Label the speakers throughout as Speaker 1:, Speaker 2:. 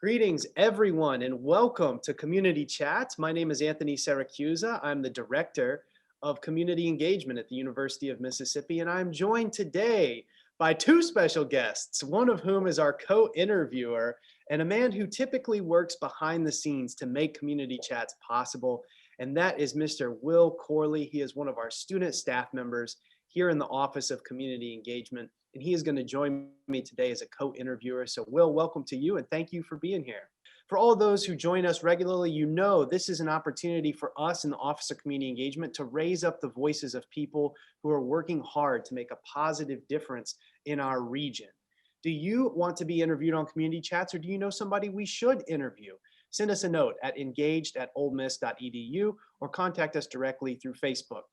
Speaker 1: Greetings, everyone, and welcome to Community Chats. My name is Anthony Saracusa. I'm the Director of Community Engagement at the University of Mississippi, and I'm joined today by two special guests, one of whom is our co-interviewer and a man who typically works behind the scenes to make Community Chats possible, and that is Mr. Will Corley. He is one of our student staff members here in the Office of Community Engagement, and he is going to join me today as a co-interviewer. So Will, welcome to you and thank you for being here. For all those who join us regularly, you know this is an opportunity for us in the Office of Community Engagement to raise up the voices of people who are working hard to make a positive difference in our region. Do you want to be interviewed on Community Chats, or do you know somebody we should interview? Send us a note at engaged@olemiss.edu or contact us directly through Facebook.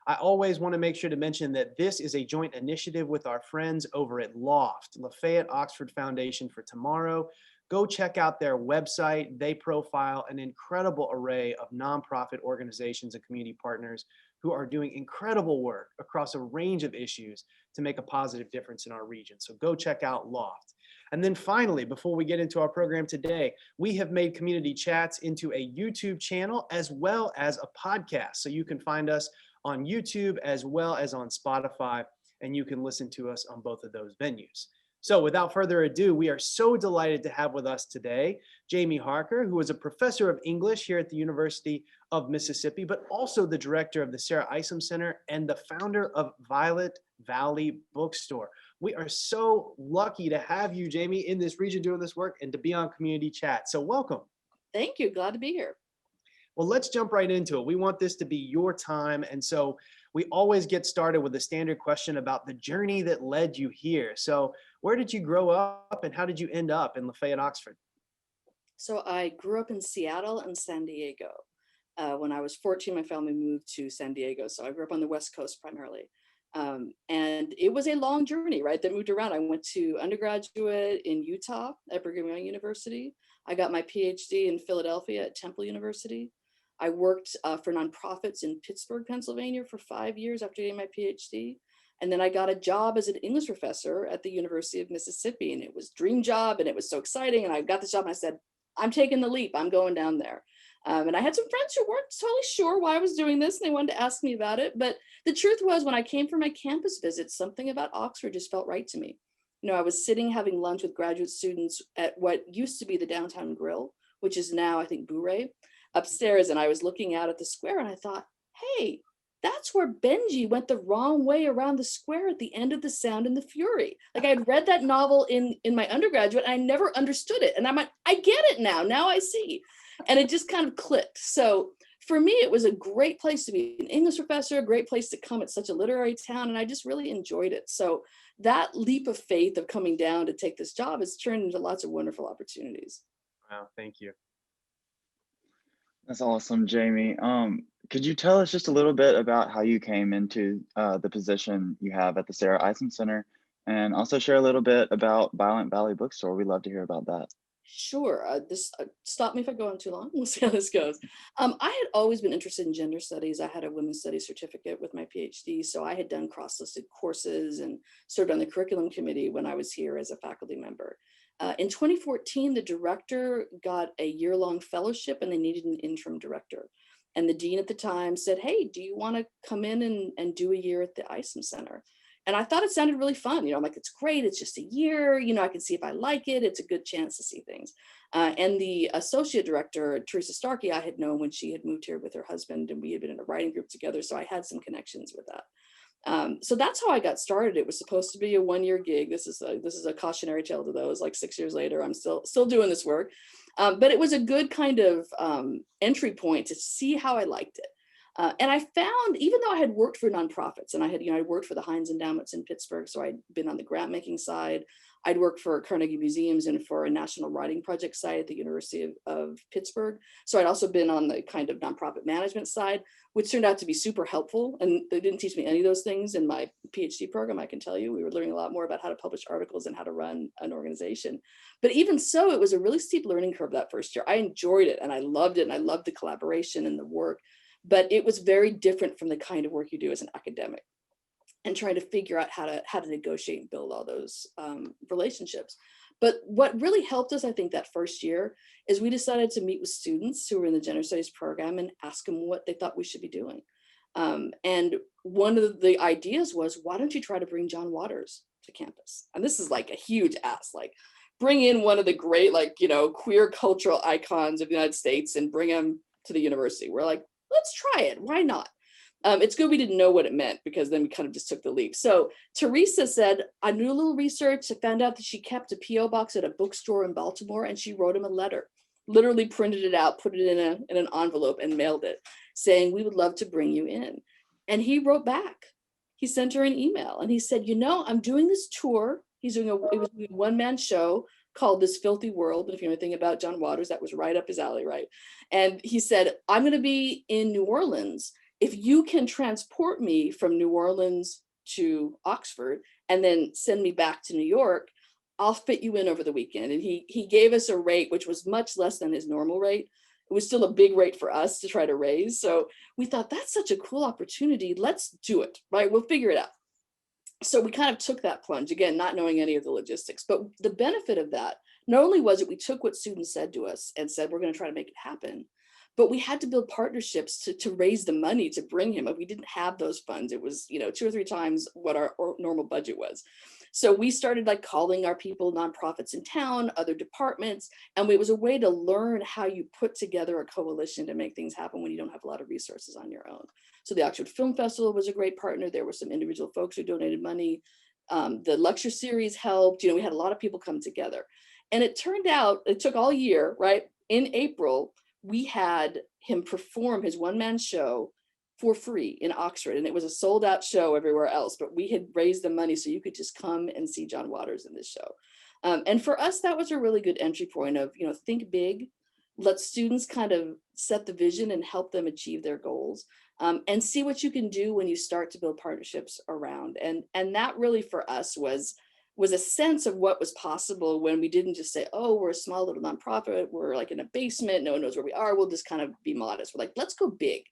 Speaker 1: I always want to make sure to mention that this is a joint initiative with our friends over at LOFT, Lafayette Oxford Foundation for Tomorrow. Go check out their website. They profile an incredible array of nonprofit organizations and community partners who are doing incredible work across a range of issues to make a positive difference in our region. So go check out LOFT. And then finally, before we get into our program today, we have made Community Chats into a YouTube channel as well as a podcast. So you can find us on YouTube as well as on Spotify, and you can listen to us on both of those venues. So without further ado, we are so delighted to have with us today Jaime Harker, who is a professor of English here at the University of Mississippi, but also the director of the Sarah Isom Center and the founder of Violet Valley Bookstore. We are so lucky to have you, Jaime, in this region doing this work and to be on Community Chat. So welcome.
Speaker 2: Thank you. Glad to be here.
Speaker 1: Well, let's jump right into it. We want this to be your time. And so we always get started with a standard question about the journey that led you here. So where did you grow up and how did you end up in Lafayette, Oxford?
Speaker 2: So I grew up in Seattle and San Diego. When I was 14, my family moved to San Diego. So I grew up on the West Coast primarily. And it was a long journey, right? That moved around. I went to undergraduate in Utah at Brigham Young University. I got my PhD in Philadelphia at Temple University. I worked for nonprofits in Pittsburgh, Pennsylvania for 5 years after getting my PhD. And then I got a job as an English professor at the University of Mississippi. And it was a dream job and it was so exciting. And I got this job and I said, I'm taking the leap. I'm going down there. And I had some friends who weren't totally sure why I was doing this and they wanted to ask me about it. But the truth was, when I came for my campus visits, something about Oxford just felt right to me. You know, I was sitting having lunch with graduate students at what used to be the Downtown Grill, which is now, I think, Bourrée, upstairs. And I was looking out at the square and I thought, hey, that's where Benji went the wrong way around the square at the end of The Sound and the Fury. Like, I had read that novel in my undergraduate and I never understood it. And I'm like, I get it now. Now I see. And it just kind of clicked. So for me, it was a great place to be an English professor, a great place to come. It's such a literary town. And I just really enjoyed it. So that leap of faith of coming down to take this job has turned into lots of wonderful opportunities.
Speaker 1: Wow, thank you.
Speaker 3: That's awesome, Jaime. Could you tell us just a little bit about how you came into the position you have at the Sarah Isom Center, and also share a little bit about Violet Valley Bookstore? We'd love to hear about that.
Speaker 2: Sure. Stop me if I go on too long. We'll see how this goes. I had always been interested in gender studies. I had a women's studies certificate with my PhD, so I had done cross-listed courses and served on the curriculum committee when I was here as a faculty member. In 2014, the director got a year-long fellowship and they needed an interim director. And the dean at the time said, hey, do you want to come in and do a year at the Isom Center? And I thought it sounded really fun. You know, I'm like, it's great. It's just a year. You know, I can see if I like it. It's a good chance to see things. And the associate director, Teresa Starkey, I had known when she had moved here with her husband and we had been in a writing group together. So I had some connections with that. So that's how I got started. It was supposed to be a one-year gig. This is a cautionary tale to those. Like 6 years later, I'm still doing this work. But it was a good kind of entry point to see how I liked it. And I found, even though I had worked for nonprofits and I worked for the Heinz Endowments in Pittsburgh, so I'd been on the grant making side, I'd worked for Carnegie Museums and for a national writing project site at the University of Pittsburgh. So I'd also been on the kind of nonprofit management side, which turned out to be super helpful. And they didn't teach me any of those things in my PhD program, I can tell you. We were learning a lot more about how to publish articles and how to run an organization. But even so, it was a really steep learning curve that first year. I enjoyed it and I loved it. And I loved the collaboration and the work. But it was very different from the kind of work you do as an academic, and trying to figure out how to negotiate and build all those relationships. But what really helped us, I think, that first year is we decided to meet with students who were in the gender studies program and ask them what they thought we should be doing. And one of the ideas was, why don't you try to bring John Waters to campus? And this is like a huge ask, like bring in one of the great, like, queer cultural icons of the United States and bring him to the university. We're like, let's try it. Why not? It's good we didn't know what it meant, because then we kind of just took the leap. So Teresa said, I knew a little research. I found out that she kept a PO box at a bookstore in Baltimore, and she wrote him a letter, literally printed it out, put it in an envelope and mailed it, saying, we would love to bring you in. And he wrote back. He sent her an email and he said, I'm doing this tour. It was a one-man show called This Filthy World. And if you know anything about John Waters, that was right up his alley, right? And he said, I'm going to be in New Orleans. If you can transport me from New Orleans to Oxford and then send me back to New York, I'll fit you in over the weekend. And he gave us a rate, which was much less than his normal rate. It was still a big rate for us to try to raise. So we thought, that's such a cool opportunity. Let's do it, right? We'll figure it out. So we kind of took that plunge, again, not knowing any of the logistics. But the benefit of that, not only was it we took what students said to us and said, we're going to try to make it happen, but we had to build partnerships to raise the money to bring him. If we didn't have those funds, it was 2 or 3 times what our normal budget was. So we started like calling our people, nonprofits in town, other departments, and it was a way to learn how you put together a coalition to make things happen when you don't have a lot of resources on your own. So the Oxford Film Festival was a great partner. There were some individual folks who donated money. The lecture series helped. We had a lot of people come together. And it turned out, it took all year, right? In April, we had him perform his one-man show for free in Oxford. And it was a sold out show everywhere else, but we had raised the money so you could just come and see John Waters in this show. And for us, that was a really good entry point of, think big, let students kind of set the vision and help them achieve their goals, and see what you can do when you start to build partnerships around. And that really for us was a sense of what was possible when we didn't just say, oh, we're a small little nonprofit, we're like in a basement, no one knows where we are, we'll just kind of be modest. We're like, let's go big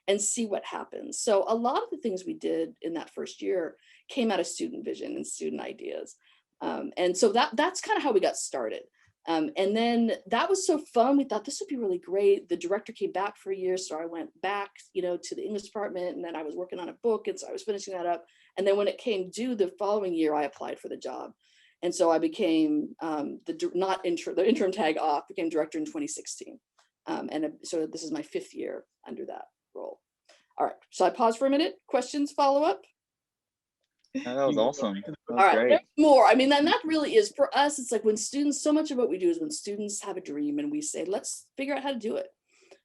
Speaker 2: and see what happens. So a lot of the things we did in that first year came out of student vision and student ideas. And so that's kind of how we got started. And then that was so fun. We thought this would be really great. The director came back for a year. So I went back, to the English department, and then I was working on a book. And so I was finishing that up. And then when it came due the following year, I applied for the job. And so I became the interim tag off, became director in 2016. So this is my 5th year under that role. All right, so I pause for a minute. Questions, follow up?
Speaker 3: Yeah, that was awesome. That was
Speaker 2: all right,
Speaker 3: great.
Speaker 2: there's more. I mean, and that really is, for us, it's like when students, so much of what we do is when students have a dream and we say, let's figure out how to do it,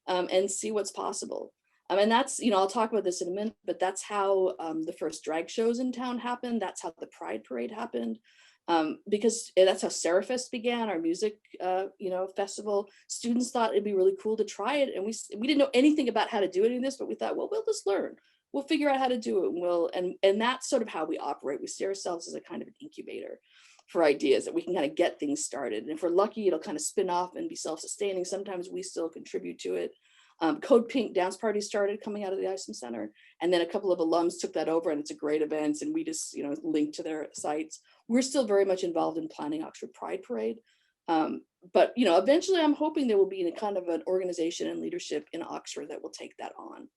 Speaker 2: and see what's possible. And that's, I'll talk about this in a minute, but that's how the first drag shows in town happened. That's how the Pride Parade happened. Because that's how Sarah Fest began, our music, festival. Students thought it'd be really cool to try it. And we didn't know anything about how to do any of this, but we thought, well, we'll just learn. We'll figure out how to do it. And that's sort of how we operate. We see ourselves as a kind of an incubator for ideas that we can kind of get things started. And if we're lucky, it'll kind of spin off and be self-sustaining. Sometimes we still contribute to it. Code Pink dance party started coming out of the Isom Center. And then a couple of alums took that over, and it's a great event. And we just, link to their sites. We're still very much involved in planning Oxford Pride Parade. But, eventually I'm hoping there will be a kind of an organization and leadership in Oxford that will take that on.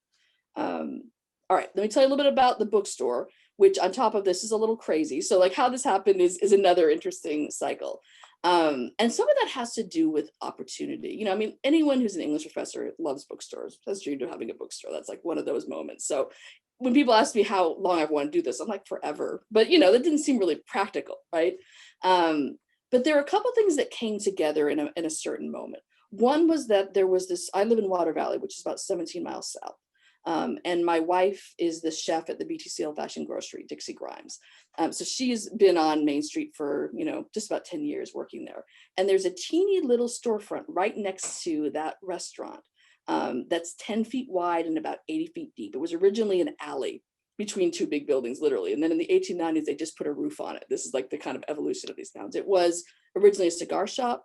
Speaker 2: All right, let me tell you a little bit about the bookstore, which on top of this is a little crazy. So like how this happened is another interesting cycle. And some of that has to do with opportunity. Anyone who's an English professor loves bookstores, has dreamed of having a bookstore. That's like one of those moments. So when people ask me how long I've wanted to do this, I'm like, forever. But that didn't seem really practical, right? But there are a couple things that came together in a certain moment. One was that there was this, I live in Water Valley, which is about 17 miles south. And my wife is the chef at the BTC Old Fashioned Grocery, Dixie Grimes. So she's been on Main Street for, just about 10 years working there. And there's a teeny little storefront right next to that restaurant that's 10 feet wide and about 80 feet deep. It was originally an alley between 2 big buildings, literally. And then in the 1890s, they just put a roof on it. This is like the kind of evolution of these towns. It was originally a cigar shop.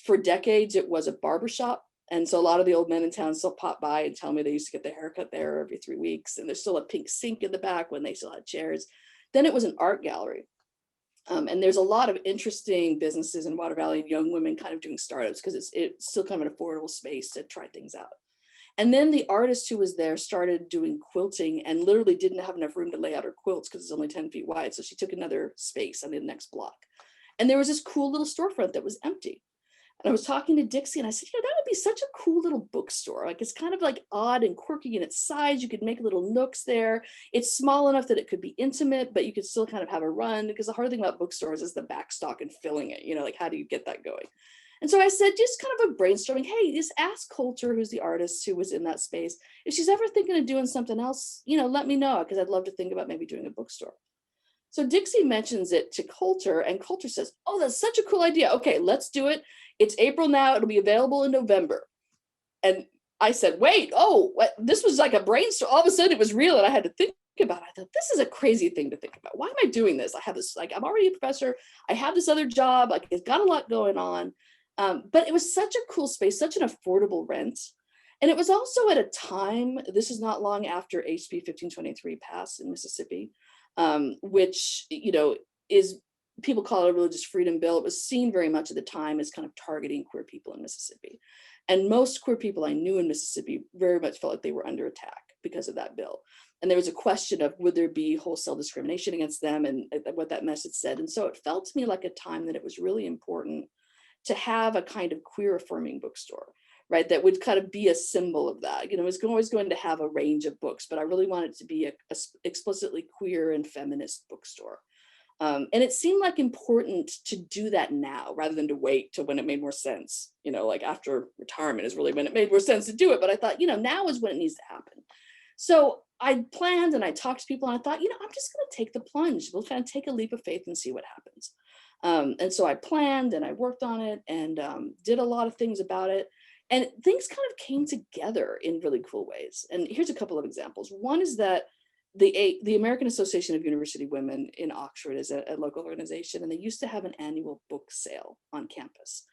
Speaker 2: For decades, it was a barber shop. And so a lot of the old men in town still pop by and tell me they used to get their haircut there every 3 weeks. And there's still a pink sink in the back when they still had chairs. Then it was an art gallery. And there's a lot of interesting businesses in Water Valley, young women kind of doing startups because it's still kind of an affordable space to try things out. And then the artist who was there started doing quilting and literally didn't have enough room to lay out her quilts because it's only 10 feet wide. So she took another space on the next block. And there was this cool little storefront that was empty. And I was talking to Dixie and I said, that would be such a cool little bookstore. Like it's kind of like odd and quirky in its size. You could make little nooks there. It's small enough that it could be intimate, but you could still kind of have a run, because the hard thing about bookstores is the backstock and filling it, like how do you get that going? And so I said, just kind of a brainstorming, hey, just ask Coulter, who's the artist who was in that space, if she's ever thinking of doing something else, let me know, because I'd love to think about maybe doing a bookstore. So Dixie mentions it to Coulter, and Coulter says, oh, that's such a cool idea. Okay, let's do it. It's April now. It'll be available in November. And I said, wait, this was like a brainstorm. All of a sudden it was real and I had to think about it. I thought, this is a crazy thing to think about. Why am I doing this? I have this, I'm already a professor. I have this other job. Like it's got a lot going on. But it was such a cool space, such an affordable rent. And it was also at a time, this is not long after HB 1523 passed in Mississippi, which, is, people call it a religious freedom bill. It was seen very much at the time as kind of targeting queer people in Mississippi. And most queer people I knew in Mississippi very much felt like they were under attack because of that bill. And there was a question of would there be wholesale discrimination against them and what that message said. And so it felt to me like a time that it was really important to have a kind of queer affirming bookstore, right? That would kind of be a symbol of that. It was always going to have a range of books, but I really wanted it to be a explicitly queer and feminist bookstore. And it seemed like important to do that now rather than to wait till when it made more sense, like after retirement is really when it made more sense to do it. But I thought, now is when it needs to happen. So I planned and I talked to people and I thought, I'm just going to take the plunge. We'll kind of take a leap of faith and see what happens. And so I planned and I worked on it and did a lot of things about it. And things kind of came together in really cool ways. And here's a couple of examples. One is that the American Association of University Women in Oxford is a local organization, and they used to have an annual book sale on campus.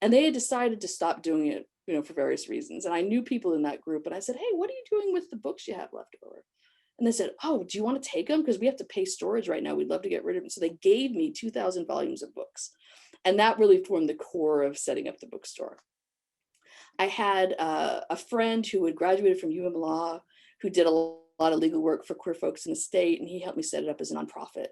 Speaker 2: And they had decided to stop doing it, for various reasons. And I knew people in that group, and I said, hey, what are you doing with the books you have left over? And they said, oh, do you want to take them? Because we have to pay storage right now. We'd love to get rid of them. So they gave me 2,000 volumes of books. And that really formed the core of setting up the bookstore. I had a friend who had graduated from Law, who did a lot of legal work for queer folks in the state, and he helped me set it up as a nonprofit.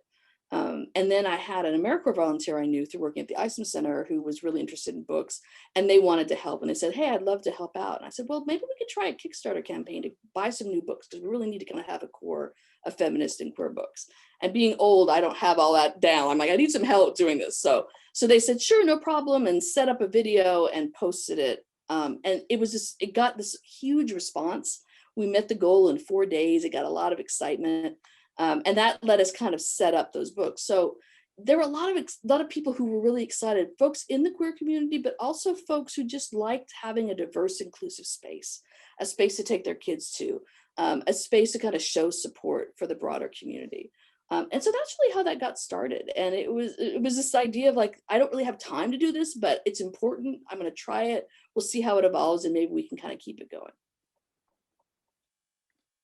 Speaker 2: And then I had an AmeriCorps volunteer I knew through working at the Isom Center who was really interested in books, and they wanted to help. And they said, hey, I'd love to help out. And I said, well, maybe we could try a Kickstarter campaign to buy some new books, because we really need to kind of have a core of feminist and queer books. And being old, I don't have all that down. I'm like, I need some help doing this. So they said, sure, no problem, and set up a video and posted it. And it got this huge response. We met the goal in 4 days. It got a lot of excitement. And that let us kind of set up those books. So there were a lot of people who were really excited, folks in the queer community, but also folks who just liked having a diverse, inclusive space, a space to take their kids to, a space to kind of show support for the broader community. And so that's really how that got started. And it was this idea of like, I don't really have time to do this, but it's important. I'm going to try it. We'll see how it evolves, and maybe we can kind of keep it going.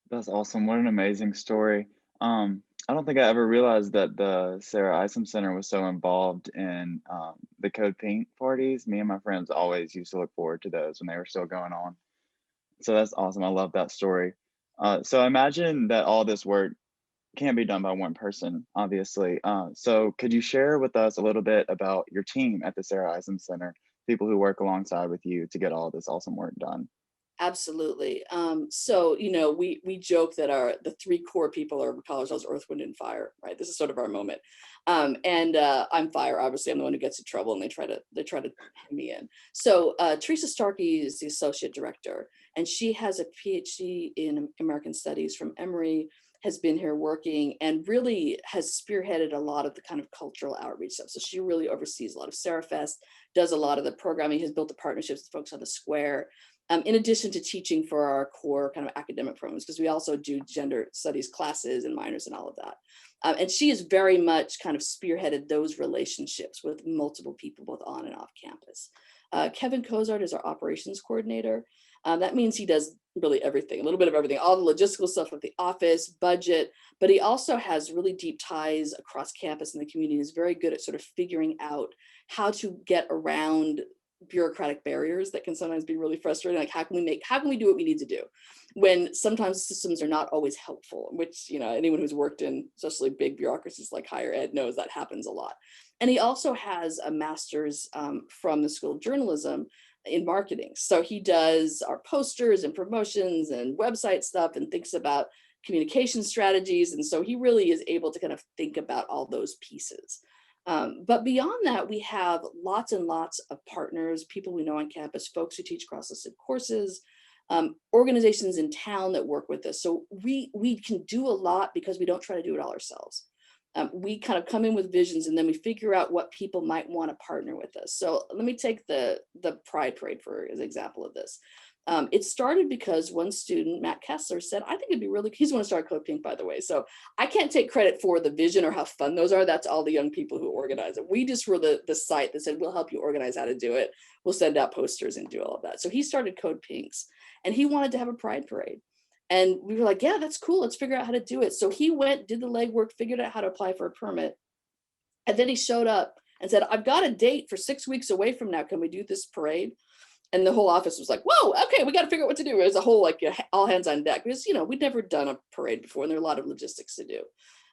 Speaker 3: That's awesome. What an amazing story. I don't think I ever realized that the Sarah Isom Center was so involved in the Code Pink parties. Me and my friends always used to look forward to those when they were still going on. So that's awesome. I love that story. So I imagine that all this work can't be done by one person, obviously. So could you share with us a little bit about your team at the Sarah Isom Center, people who work alongside with you to get all this awesome work done?
Speaker 2: Absolutely. So, we joke that the three core people are, we call ourselves Earth, Wind, and Fire, right? This is sort of our moment. And I'm fire, obviously. I'm the one who gets in trouble, and they try to hand me in. So Teresa Starkey is the associate director, and she has a PhD in American Studies from Emory, has been here working, and really has spearheaded a lot of the kind of cultural outreach stuff. So she really oversees a lot of Sarah Fest, does a lot of the programming, has built the partnerships with folks on the square. In addition to teaching for our core kind of academic programs, because we also do gender studies classes and minors and all of that. And she has very much kind of spearheaded those relationships with multiple people, both on and off campus. Kevin Cozart is our operations coordinator. That means he does really everything, a little bit of everything, all the logistical stuff with the office, budget, but he also has really deep ties across campus and the community. Is very good at sort of figuring out how to get around bureaucratic barriers that can sometimes be really frustrating. Like how can we do what we need to do when sometimes systems are not always helpful, which, you know, anyone who's worked in especially big bureaucracies like higher ed knows that happens a lot. And he also has a master's from the School of Journalism in marketing. So he does our posters and promotions and website stuff and thinks about communication strategies. And so he really is able to kind of think about all those pieces. But beyond that, we have lots and lots of partners, people we know on campus, folks who teach cross-listed courses, organizations in town that work with us. So we can do a lot because we don't try to do it all ourselves. We kind of come in with visions and then we figure out what people might want to partner with us. So let me take the Pride Parade for as an example of this. It started because one student, Matt Kessler, said, I think it'd be really, he's going to start Code Pink, by the way. So I can't take credit for the vision or how fun those are. That's all the young people who organize it. We just were the site that said, we'll help you organize how to do it. We'll send out posters and do all of that. So he started Code Pinks and he wanted to have a Pride Parade. And we were like, yeah, that's cool. Let's figure out how to do it. So he went, did the legwork, figured out how to apply for a permit. And then he showed up and said, I've got a date for 6 weeks away from now. Can we do this parade? And the whole office was like, whoa, okay, we got to figure out what to do. It was a whole like all hands on deck because, you know, we'd never done a parade before and there are a lot of logistics to do.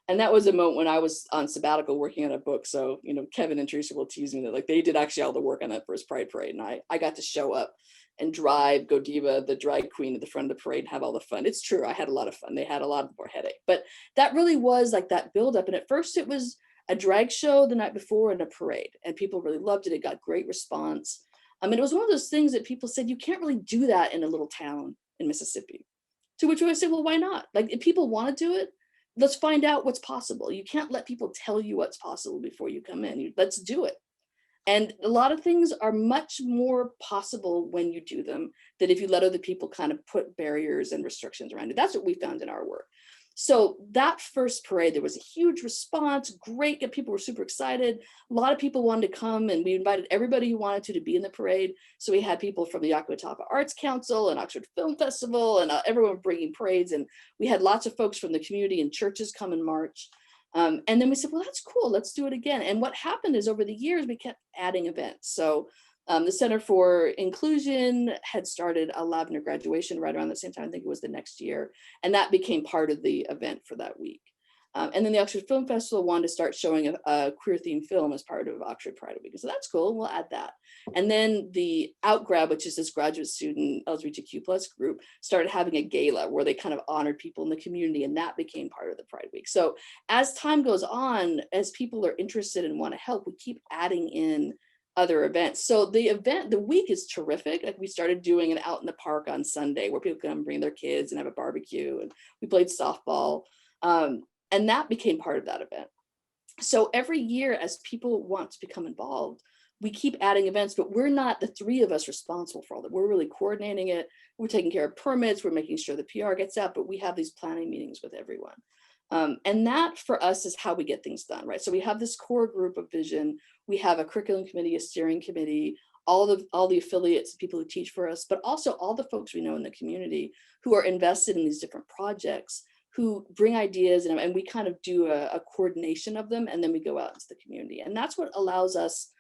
Speaker 2: And that was a moment when I was on sabbatical working on a book. So, you know, Kevin and Teresa will tease me that like they did actually all the work on that first Pride Parade. And I got to show up and drive Godiva, the drag queen, at the front of the parade and have all the fun. It's true, I had a lot of fun. They had a lot more headache. But that really was like that buildup. And at first it was a drag show the night before and a parade. And people really loved it. It got great response. I mean, it was one of those things that people said, you can't really do that in a little town in Mississippi. To which I said, well, why not? Like if people want to do it, let's find out what's possible. You can't let people tell you what's possible before you come in. Let's do it. And a lot of things are much more possible when you do them than if you let other people kind of put barriers and restrictions around it. That's what we found in our work. So that first parade, there was a huge response, great, people were super excited. A lot of people wanted to come and we invited everybody who wanted to be in the parade. So we had people from the Yakutapa Arts Council and Oxford Film Festival and everyone bringing parades. And we had lots of folks from the community and churches come and march. And then we said, well, that's cool, let's do it again. And what happened is over the years, we kept adding events. So the Center for Inclusion had started a Lavender graduation right around the same time, I think it was the next year. And that became part of the event for that week. And then the Oxford Film Festival wanted to start showing a queer themed film as part of Oxford Pride Week. So that's cool, we'll add that. And then the Outgrad, which is this graduate student LGBTQ plus group, started having a gala where they kind of honored people in the community, and that became part of the Pride Week. So as time goes on, as people are interested and want to help, we keep adding in other events. So the week is terrific. Like we started doing an out in the park on Sunday where people come bring their kids and have a barbecue, and we played softball. And that became part of that event. So every year as people want to become involved, we keep adding events, but we're not the three of us responsible for all that. We're really coordinating it. We're taking care of permits. We're making sure the PR gets out, but we have these planning meetings with everyone. And that for us is how we get things done, right? So we have this core group of vision. We have a curriculum committee, a steering committee, all the affiliates, people who teach for us, but also all the folks we know in the community who are invested in these different projects, who bring ideas and we kind of do a coordination of them, and then we go out into the community. And that's what allows us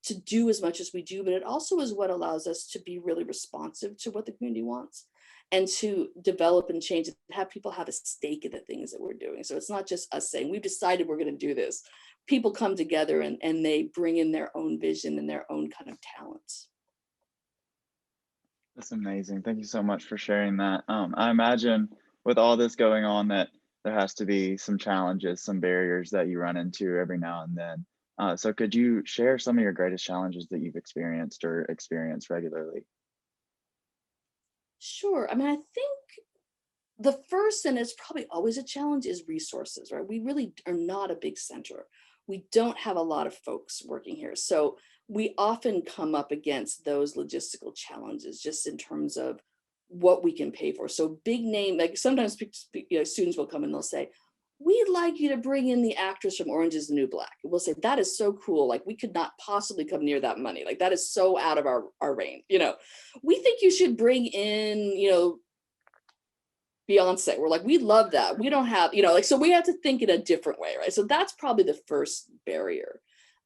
Speaker 2: to do as much as we do, but it also is what allows us to be really responsive to what the community wants and to develop and change and have people have a stake in the things that we're doing. So it's not just us saying, we've decided we're going to do this. People come together and they bring in their own vision and their own kind of talents.
Speaker 3: That's amazing. Thank you so much for sharing that. I imagine with all this going on that there has to be some challenges, some barriers that you run into every now and then. So could you share some of your greatest challenges that you've experienced or experience regularly?
Speaker 2: Sure. I mean, I think the first, and it's probably always a challenge, is resources, right? We really are not a big center. We don't have a lot of folks working here. So we often come up against those logistical challenges just in terms of what we can pay for. So big name, like sometimes students will come and they'll say, we'd like you to bring in the actress from Orange is the New Black. And we'll say, that is so cool. Like, we could not possibly come near that money. Like, that is so out of our range. We think you should bring in, Beyonce. We're like, we love that. We don't have, so we have to think in a different way, right? So that's probably the first barrier.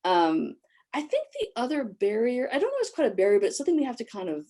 Speaker 2: I think the other barrier, I don't know if it's quite a barrier, but it's something we have to kind of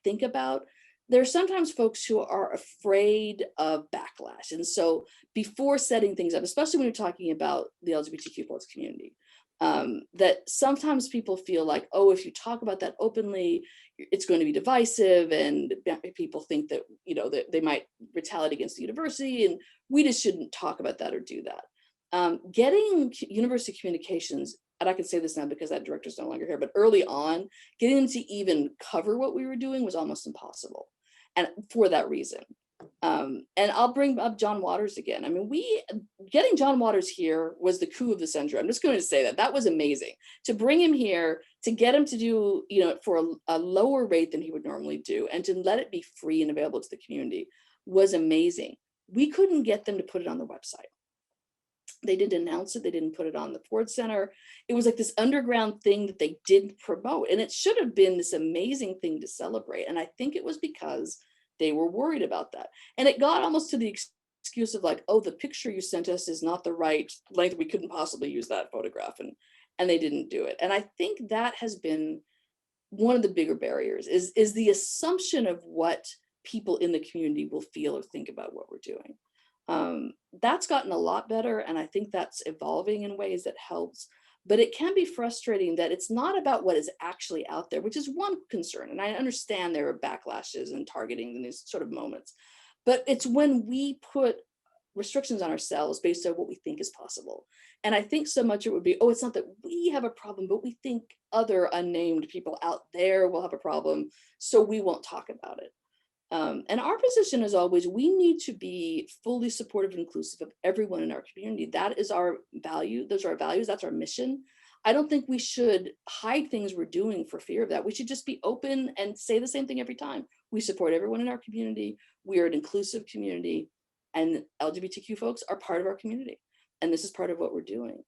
Speaker 2: think about. There are sometimes folks who are afraid of backlash. And so before setting things up, especially when you're talking about the LGBTQ plus community, that sometimes people feel like, oh, if you talk about that openly, it's going to be divisive, and people think that, that they might retaliate against the university, and we just shouldn't talk about that or do that. Getting university communications, and I can say this now because that director's no longer here, but early on, getting them to even cover what we were doing was almost impossible. And for that reason. And I'll bring up John Waters again. I mean, getting John Waters here was the coup of the century. I'm just going to say that was amazing. To bring him here, to get him to do, for a lower rate than he would normally do, and to let it be free and available to the community was amazing. We couldn't get them to put it on the website. They didn't announce it. They didn't put it on the Ford Center. It was like this underground thing that they didn't promote. And it should have been this amazing thing to celebrate. And I think it was because they were worried about that. And it got almost to the excuse of like, oh, the picture you sent us is not the right length. We couldn't possibly use that photograph. And they didn't do it. And I think that has been one of the bigger barriers is the assumption of what people in the community will feel or think about what we're doing. That's gotten a lot better, and I think that's evolving in ways that helps, but it can be frustrating that it's not about what is actually out there, which is one concern. And I understand there are backlashes and targeting in these sort of moments, but it's when we put restrictions on ourselves based on what we think is possible. And I think so much it would be, oh, it's not that we have a problem, but we think other unnamed people out there will have a problem, so we won't talk about it. And our position is always, we need to be fully supportive and inclusive of everyone in our community. That is our value. Those are our values. That's our mission. I don't think we should hide things we're doing for fear of that. We should just be open and say the same thing every time. We support everyone in our community. We are an inclusive community, and LGBTQ folks are part of our community. And this is part of what we're doing.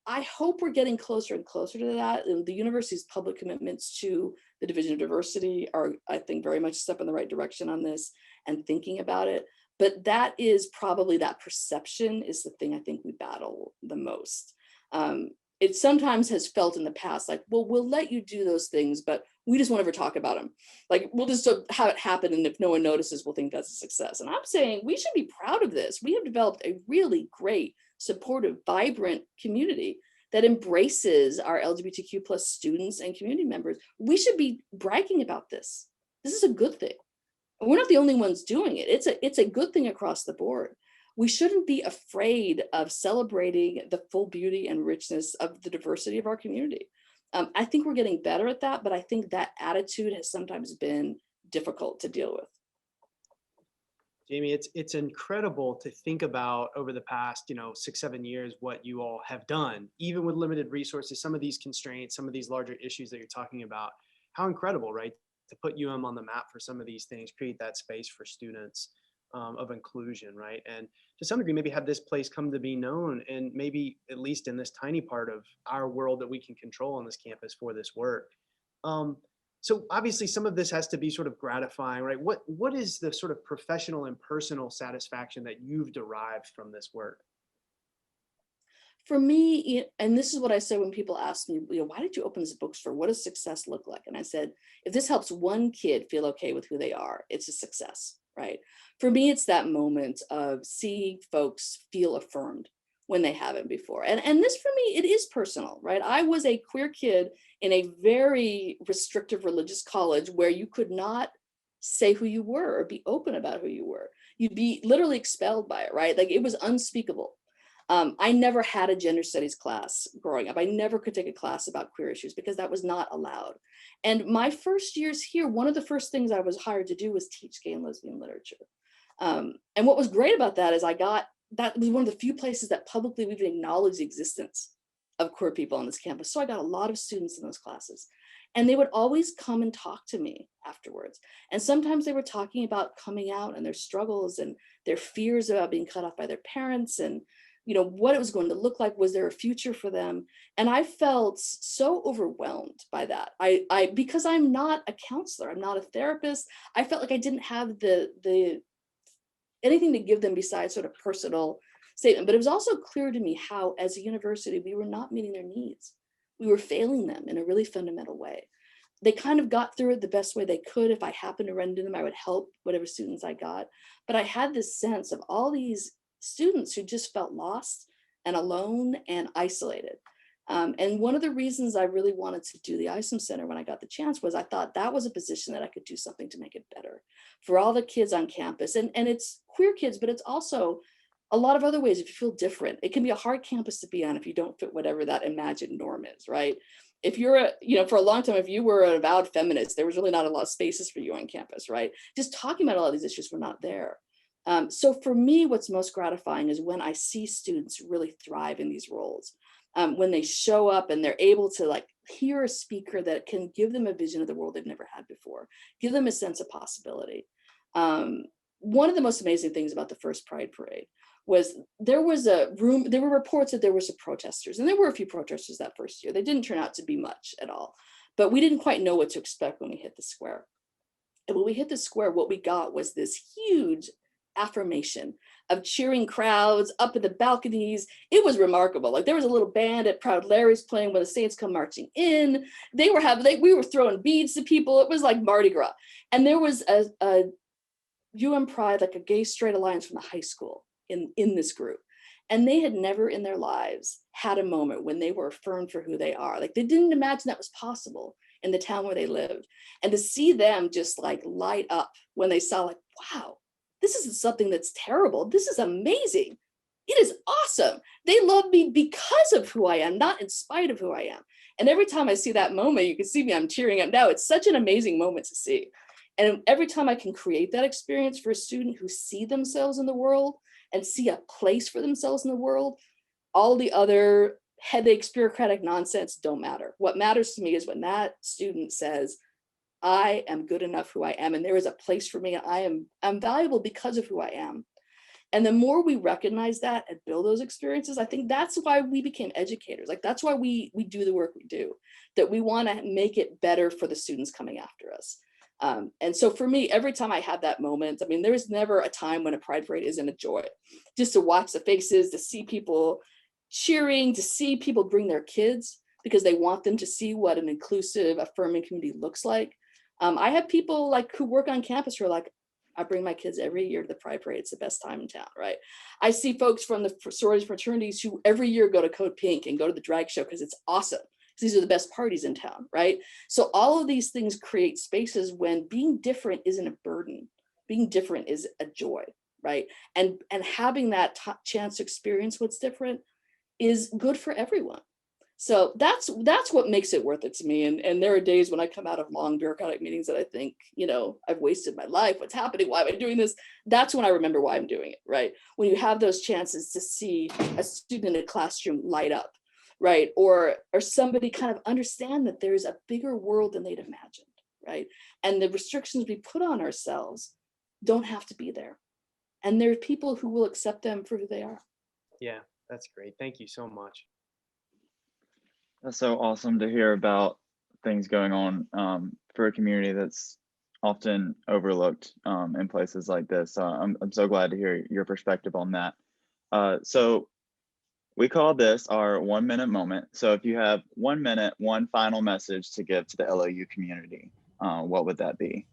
Speaker 2: I hope we're getting closer and closer to that. And the university's public commitments to the Division of Diversity are, I think, very much a step in the right direction on this and thinking about it. But that is probably, that perception is the thing I think we battle the most. It sometimes has felt in the past like, well, we'll let you do those things, but we just won't ever talk about them. Like, we'll just have it happen, and if no one notices, we'll think that's a success. And I'm saying we should be proud of this. We have developed a really great, supportive, vibrant community that embraces our LGBTQ plus students and community members. We should be bragging about this. This is a good thing. And we're not the only ones doing it. It's a good thing across the board. We shouldn't be afraid of celebrating the full beauty and richness of the diversity of our community. I think we're getting better at that, but I think that attitude has sometimes been difficult to deal with.
Speaker 1: Jamie, it's incredible to think about over the past, 6-7 years, what you all have done, even with limited resources, some of these constraints, some of these larger issues that you're talking about. How incredible, right? To put UM on the map for some of these things, create that space for students of inclusion, right? And to some degree, maybe have this place come to be known, and maybe at least in this tiny part of our world that we can control on this campus for this work. So obviously some of this has to be sort of gratifying, right? What is the sort of professional and personal satisfaction that you've derived from this work?
Speaker 2: For me, and this is what I say when people ask me, why did you open this bookstore? What does success look like? And I said, if this helps one kid feel okay with who they are, it's a success, right? For me, it's that moment of seeing folks feel affirmed when they haven't before. And this, for me, it is personal, right? I was a queer kid in a very restrictive religious college where you could not say who you were or be open about who you were. You'd be literally expelled by it, right? Like, it was unspeakable. I never had a gender studies class growing up. I never could take a class about queer issues because that was not allowed. And my first years here, one of the first things I was hired to do was teach gay and lesbian literature. And what was great about that is that was one of the few places that publicly we even acknowledge the existence of queer people on this campus. So I got a lot of students in those classes. And they would always come and talk to me afterwards. And sometimes they were talking about coming out and their struggles and their fears about being cut off by their parents, and what it was going to look like. Was there a future for them? And I felt so overwhelmed by that. I because I'm not a counselor, I'm not a therapist. I felt like I didn't have the anything to give them besides sort of personal statement. But it was also clear to me how, as a university, we were not meeting their needs. We were failing them in a really fundamental way. They kind of got through it the best way they could. If I happened to run into them, I would help whatever students I got. But I had this sense of all these students who just felt lost and alone and isolated. And one of the reasons I really wanted to do the Isom Center when I got the chance was I thought that was a position that I could do something to make it better for all the kids on campus. And it's queer kids, but it's also a lot of other ways. If you feel different, it can be a hard campus to be on if you don't fit whatever that imagined norm is, right? If you're for a long time, if you were an avowed feminist, there was really not a lot of spaces for you on campus, right? Just talking about a lot of these issues were not there. So for me, what's most gratifying is when I see students really thrive in these roles. When they show up and they're able to hear a speaker that can give them a vision of the world they've never had before, give them a sense of possibility. One of the most amazing things about the first Pride Parade was there were reports that there were some protesters, and there were a few protesters that first year. They didn't turn out to be much at all, but we didn't quite know what to expect when we hit the square. And when we hit the square, what we got was this huge affirmation of cheering crowds up at the balconies. It was remarkable. There was a little band at Proud Larry's playing when the Saints come marching in. We were throwing beads to people. It was like Mardi Gras. And there was a UM Pride, like a gay straight alliance from the high school in this group. And they had never in their lives had a moment when they were affirmed for who they are. They didn't imagine that was possible in the town where they lived. And to see them just light up when they saw wow, this isn't something that's terrible. This is amazing. It is awesome. They love me because of who I am, not in spite of who I am. And every time I see that moment, you can see me, I'm tearing up now. It's such an amazing moment to see. And every time I can create that experience for a student who see themselves in the world and see a place for themselves in the world, all the other headaches, bureaucratic nonsense don't matter. What matters to me is when that student says, I am good enough who I am, and there is a place for me. I'm valuable because of who I am. And the more we recognize that and build those experiences, I think that's why we became educators. That's why we do the work we do, that we want to make it better for the students coming after us. And so for me, every time I have that moment, there is never a time when a Pride Parade isn't a joy. Just to watch the faces, to see people cheering, to see people bring their kids because they want them to see what an inclusive, affirming community looks like. I have people who work on campus who are I bring my kids every year to the Pride Parade. It's the best time in town, right? I see folks from the sororities, fraternities who every year go to Code Pink and go to the drag show because it's awesome. These are the best parties in town, right? So all of these things create spaces when being different isn't a burden. Being different is a joy, right? And having that chance to experience what's different is good for everyone. So that's what makes it worth it to me. And there are days when I come out of long bureaucratic meetings that I think, I've wasted my life. What's happening? Why am I doing this? That's when I remember why I'm doing it, right? When you have those chances to see a student in a classroom light up, right? Or somebody kind of understand that there's a bigger world than they'd imagined, right? And the restrictions we put on ourselves don't have to be there. And there are people who will accept them for who they are.
Speaker 1: Yeah, that's great. Thank you so much.
Speaker 3: That's so awesome to hear about things going on for a community that's often overlooked in places like this. I'm so glad to hear your perspective on that. So we call this our 1 minute moment. So if you have 1 minute, one final message to give to the LOU community, what would that be?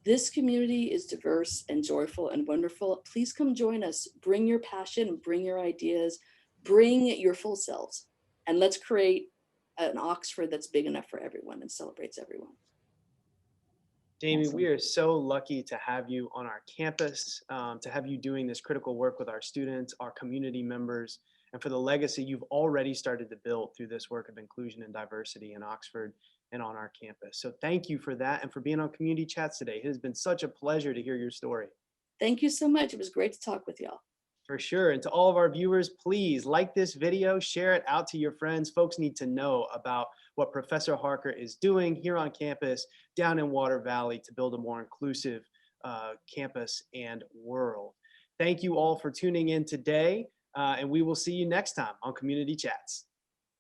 Speaker 2: This community is diverse and joyful and wonderful. Please come join us. Bring your passion, bring your ideas, bring your full selves, and let's create an Oxford that's big enough for everyone and celebrates everyone.
Speaker 1: Jamie,
Speaker 3: Awesome.
Speaker 1: we are so lucky to have you on our campus, to have you doing this critical work with our students, our community members, and for the legacy you've already started to build through this work of inclusion and diversity in Oxford and on our campus. So thank you for that and for being on Community Chats today. It has been such a pleasure to hear your story.
Speaker 2: Thank you so much. It was great to talk with y'all.
Speaker 1: For sure. And to all of our viewers, please like this video, share it out to your friends. Folks need to know about what Professor Harker is doing here on campus down in Water Valley to build a more inclusive campus and world. Thank you all for tuning in today, and we will see you next time on Community Chats.